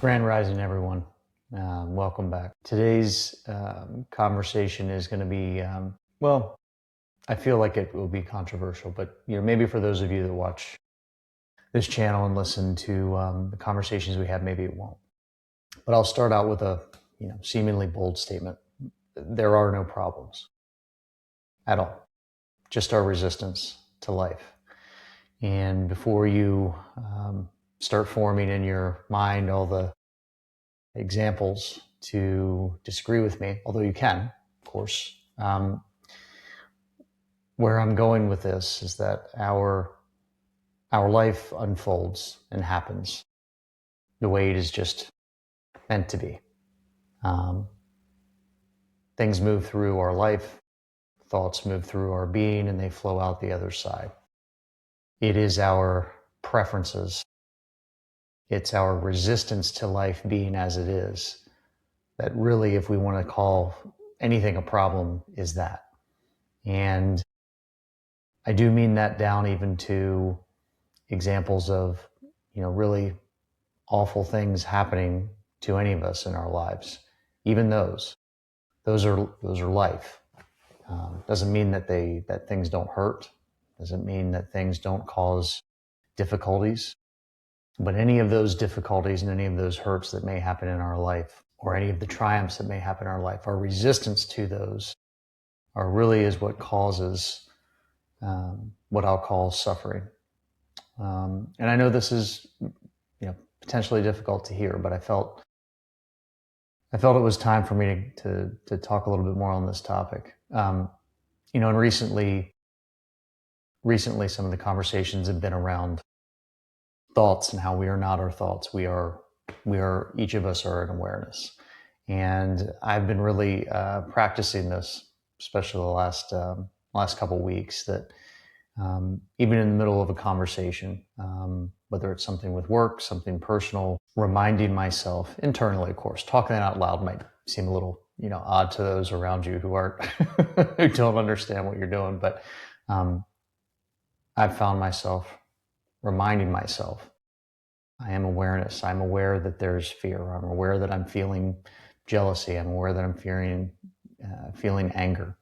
Grand Rising, everyone. Welcome back. Today's conversation is going to be, well, I feel like it will be controversial, but maybe for those of you that watch this channel and listen to the conversations we have, maybe it won't. But I'll start out with a, seemingly bold statement. There are no problems at all, just our resistance to life. And before you start forming in your mind all the examples to disagree with me, although you can, of course. Where I'm going with this is that our life unfolds and happens the way it is just meant to be. Things move through our life, thoughts move through our being, and they flow out the other side. It is our preferences, it's our resistance to life being as it is, that really, if we want to call anything a problem, is that. And I do mean that down even to examples of, really awful things happening to any of us in our lives. Even those are life. Doesn't mean that things don't hurt. Doesn't mean that things don't cause difficulties. But any of those difficulties and any of those hurts that may happen in our life, or any of the triumphs that may happen in our life, our resistance to those really is what causes what I'll call suffering. And I know this is, potentially difficult to hear, but I felt it was time for me to talk a little bit more on this topic. And recently some of the conversations have been around thoughts and how we are not our thoughts. We are each of us are an awareness. And I've been really practicing this, especially the last couple of weeks, that even in the middle of a conversation, whether it's something with work, something personal, reminding myself internally, of course, talking it out loud might seem a little, odd to those around you who aren't, who don't understand what you're doing. But I've found myself reminding myself, I am awareness. I'm aware that there's fear. I'm aware that I'm feeling jealousy. I'm aware that I'm feeling anger.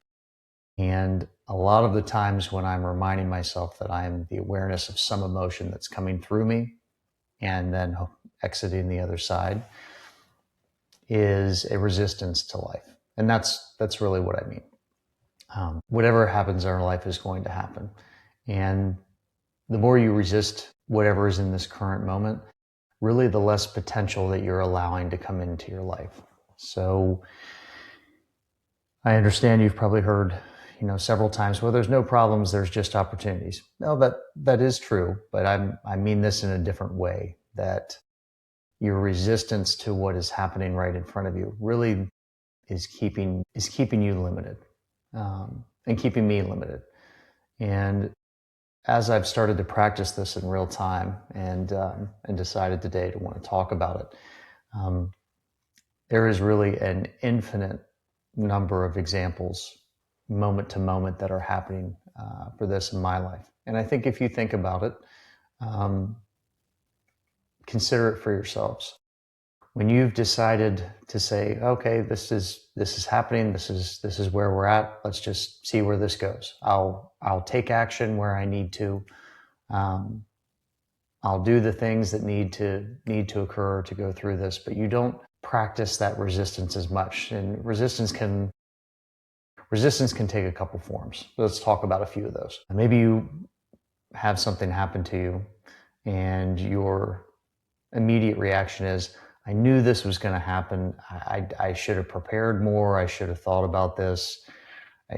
And a lot of the times when I'm reminding myself that I'm the awareness of some emotion that's coming through me and then exiting the other side, is a resistance to life. And that's really what I mean. Whatever happens in our life is going to happen. And the more you resist whatever is in this current moment, really the less potential that you're allowing to come into your life. So I understand you've probably heard several times, well, there's no problems, there's just opportunities. No, that is true, but I mean this in a different way, that your resistance to what is happening right in front of you really is keeping you limited, and keeping me limited. And as I've started to practice this in real time and decided today to want to talk about it, there is really an infinite number of examples moment to moment that are happening for this in my life. And I think if you think about it, consider it for yourselves. When you've decided to say, okay, this is happening, this is where we're at, let's just see where this goes. I'll take action where I need to. I'll do the things that need to occur to go through this, but you don't practice that resistance as much. And resistance can take a couple forms. Let's talk about a few of those. Maybe you have something happen to you and your immediate reaction is, I knew this was going to happen. I should have prepared more. I should have thought about this.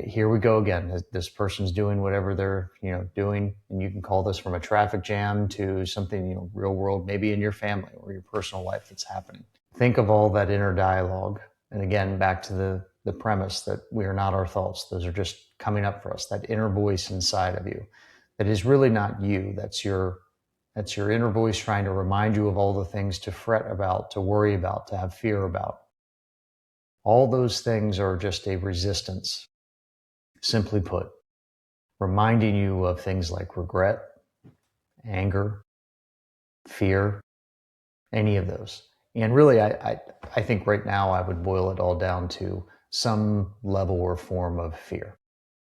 Here we go again. This person's doing whatever they're doing, and you can call this from a traffic jam to something real world, maybe in your family or your personal life that's happening. Think of all that inner dialogue, and again, back to the premise that we are not our thoughts. Those are just coming up for us. That inner voice inside of you, that is really not you. That's your inner voice trying to remind you of all the things to fret about, to worry about, to have fear about. All those things are just a resistance, simply put, reminding you of things like regret, anger, fear, any of those. And really, I think right now I would boil it all down to some level or form of fear.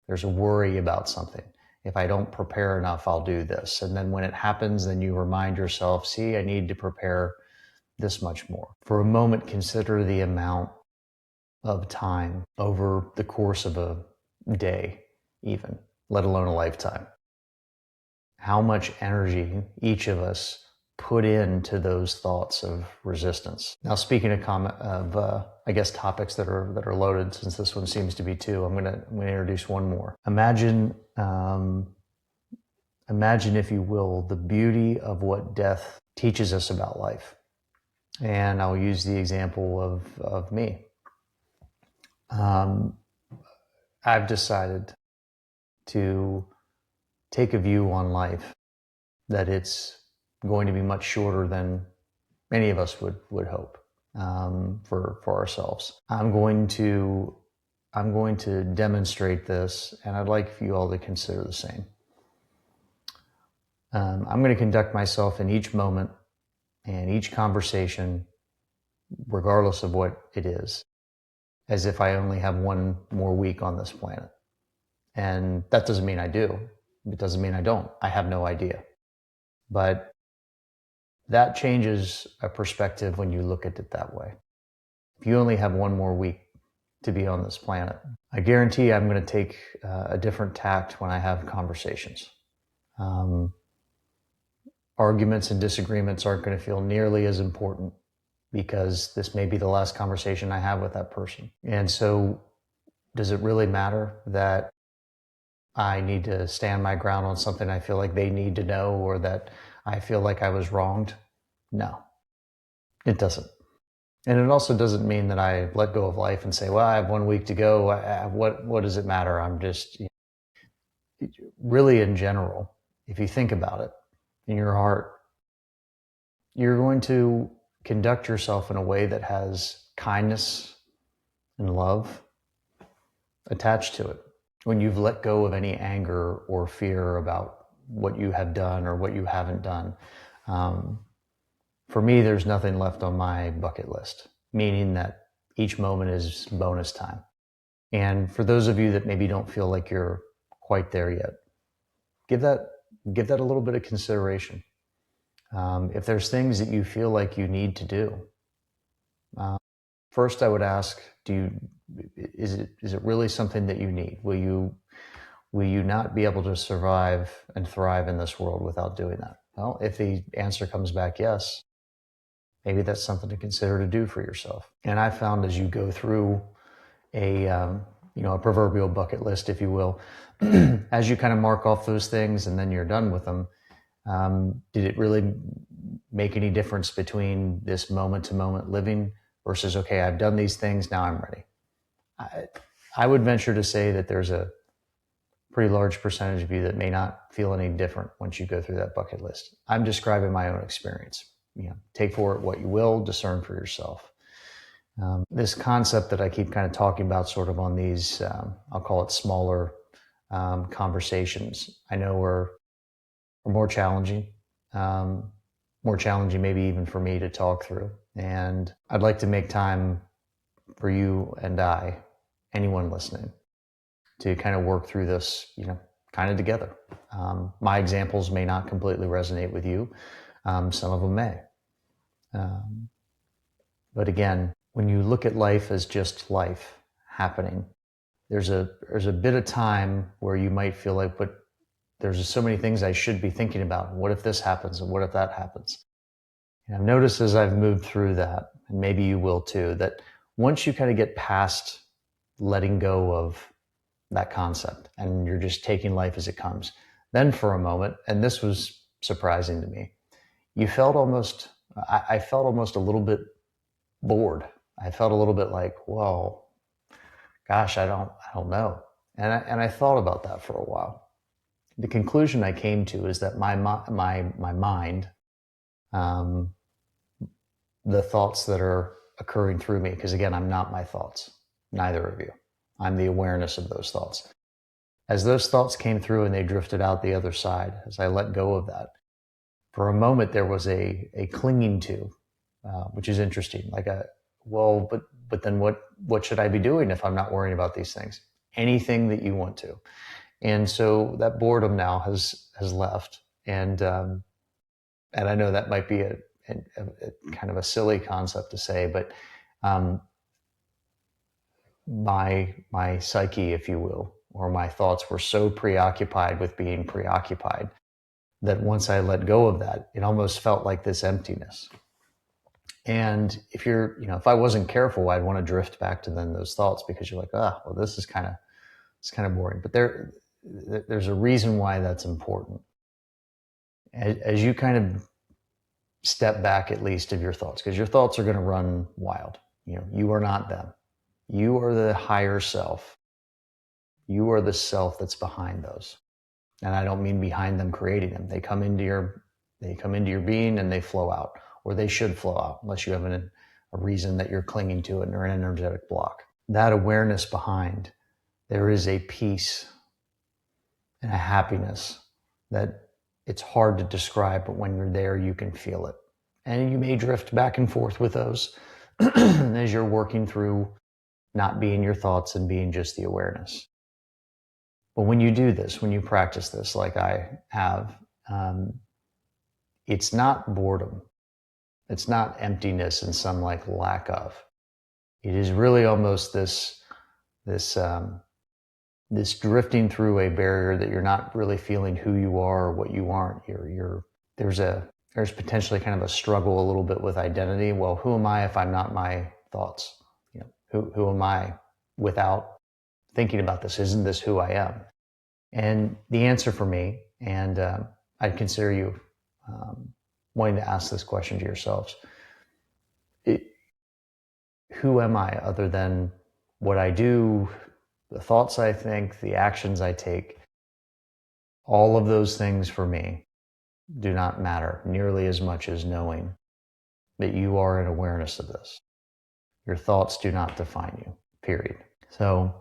There's a worry about something. If I don't prepare enough, I'll do this. And then when it happens, then you remind yourself, see, I need to prepare this much more. For a moment, consider the amount of time over the course of a day, even, let alone a lifetime. How much energy each of us put into those thoughts of resistance. Now, speaking of I guess topics that are loaded, since this one seems to be two, I'm gonna introduce one more. Imagine, if you will, the beauty of what death teaches us about life. And I'll use the example of me. I've decided to take a view on life that it's going to be much shorter than many of us would hope for ourselves. I'm going to demonstrate this, and I'd like for you all to consider the same. I'm going to conduct myself in each moment and each conversation, regardless of what it is, as if I only have one more week on this planet. And that doesn't mean I do. It doesn't mean I don't. I have no idea. But that changes a perspective when you look at it that way. If you only have one more week to be on this planet, I guarantee I'm going to take a different tact when I have conversations. Arguments and disagreements aren't going to feel nearly as important because this may be the last conversation I have with that person. And so, does it really matter that I need to stand my ground on something I feel like they need to know, or that I feel like I was wronged? No, it doesn't. And it also doesn't mean that I let go of life and say, well, I have 1 week to go. What does it matter? I'm just, really in general, if you think about it in your heart, you're going to conduct yourself in a way that has kindness and love attached to it. When you've let go of any anger or fear about what you have done or what you haven't done, for me, there's nothing left on my bucket list, meaning that each moment is bonus time. And for those of you that maybe don't feel like you're quite there yet, give that a little bit of consideration. If there's things that you feel like you need to do, first I would ask, is it really something that you need? Will you not be able to survive and thrive in this world without doing that? Well, if the answer comes back yes, maybe that's something to consider to do for yourself. And I found as you go through a proverbial bucket list, if you will, as you kind of mark off those things and then you're done with them, did it really make any difference between this moment to moment living versus, okay, I've done these things, now I'm ready? I would venture to say that there's a pretty large percentage of you that may not feel any different once you go through that bucket list. I'm describing my own experience. Take for it what you will, discern for yourself. This concept that I keep kind of talking about sort of on these, I'll call it smaller conversations, I know are more challenging maybe even for me to talk through. And I'd like to make time for you and anyone listening, to kind of work through this, kind of together. My examples may not completely resonate with you. Some of them may. But again, when you look at life as just life happening, there's a bit of time where you might feel like, but there's just so many things I should be thinking about. What if this happens? And what if that happens? And I've noticed as I've moved through that, and maybe you will too, that once you kind of get past letting go of that concept and you're just taking life as it comes, then for a moment, and this was surprising to me, I felt almost a little bit bored. I felt a little bit like, whoa, gosh, I don't know. And I thought about that for a while. The conclusion I came to is that my mind, the thoughts that are occurring through me, because again, I'm not my thoughts, neither of you. I'm the awareness of those thoughts. As those thoughts came through and they drifted out the other side, as I let go of that, for a moment there was a clinging to which is interesting. But then what should I be doing if I'm not worrying about these things? Anything that you want to. And so that boredom now has left, and I know that might be a kind of a silly concept to say, but um, my psyche, if you will, or my thoughts were so preoccupied with being preoccupied that once I let go of that, it almost felt like this emptiness. And if I wasn't careful, I'd want to drift back to then those thoughts, because you're like, well, this is kind of boring. But there's a reason why that's important. As you kind of step back, at least, of your thoughts, because your thoughts are going to run wild. You are not them. You are the higher self. You are the self that's behind those. And I don't mean behind them creating them. They come into your being and they flow out, or they should flow out, unless you have a reason that you're clinging to it or an energetic block. That awareness behind, there is a peace and a happiness that it's hard to describe, but when you're there, you can feel it. And you may drift back and forth with those as you're working through not being your thoughts and being just the awareness. But when you do this, when you practice this like I have, it's not boredom. It's not emptiness and some like lack of. It is really almost this drifting through a barrier that you're not really feeling who you are or what you aren't. There's potentially kind of a struggle a little bit with identity. Well, who am I if I'm not my thoughts? Who am I without thinking about this? Isn't this who I am? And the answer for me, and I'd consider you wanting to ask this question to yourselves, who am I other than what I do, the thoughts I think, the actions I take? All of those things for me do not matter nearly as much as knowing that you are in awareness of this. Your thoughts do not define you, period. So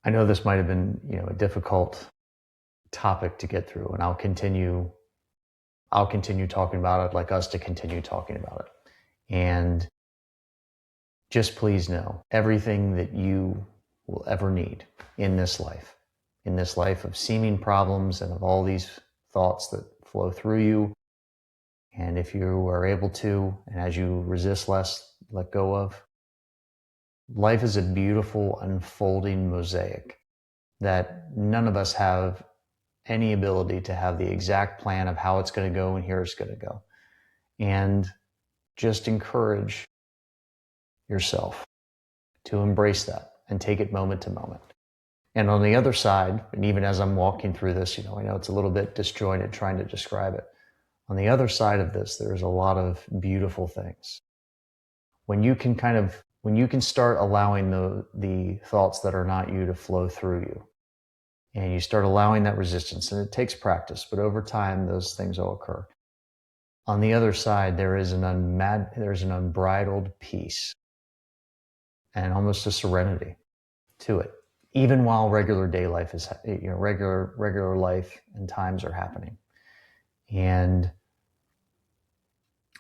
I know this might have been, a difficult topic to get through, and I'll continue talking about it. I'd like us to continue talking about it. And just please know, everything that you will ever need in this life of seeming problems and of all these thoughts that flow through you, and if you are able to, and as you resist less, let go of, life is a beautiful unfolding mosaic that none of us have any ability to have the exact plan of how it's going to go and here it's going to go. And just encourage yourself to embrace that and take it moment to moment. And on the other side, and even as I'm walking through this, I know it's a little bit disjointed trying to describe it. On the other side of this, there's a lot of beautiful things. When you can start allowing the thoughts that are not you to flow through you, and you start allowing that resistance, and it takes practice, but over time, those things will occur. On the other side, there's an unbridled peace and almost a serenity to it, even while regular day life is, regular life and times are happening. And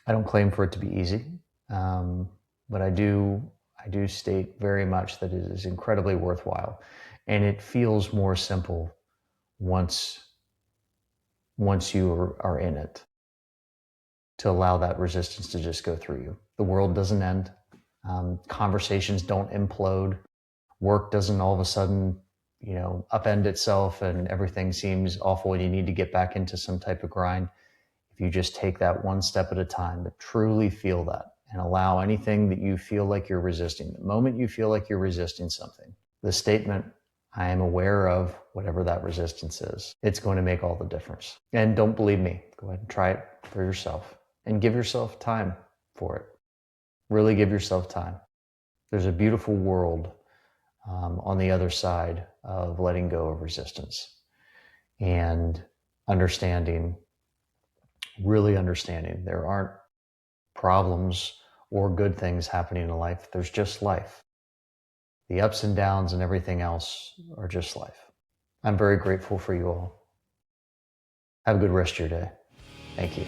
I don't claim for it to be easy, but I do state very much that it is incredibly worthwhile, and it feels more simple once you are in it, to allow that resistance to just go through you. The world doesn't end. Conversations don't implode. Work doesn't all of a sudden, upend itself and everything seems awful and you need to get back into some type of grind. If you just take that one step at a time, but truly feel that and allow anything that you feel like you're resisting, the moment you feel like you're resisting something, the statement, I am aware of whatever that resistance is, it's going to make all the difference. And don't believe me, go ahead and try it for yourself and give yourself time for it. Really give yourself time. There's a beautiful world on the other side of letting go of resistance and really understanding there aren't problems or good things happening in life. There's just life. The ups and downs and everything else are just life. I'm very grateful for you all. Have a good rest of your day. Thank you.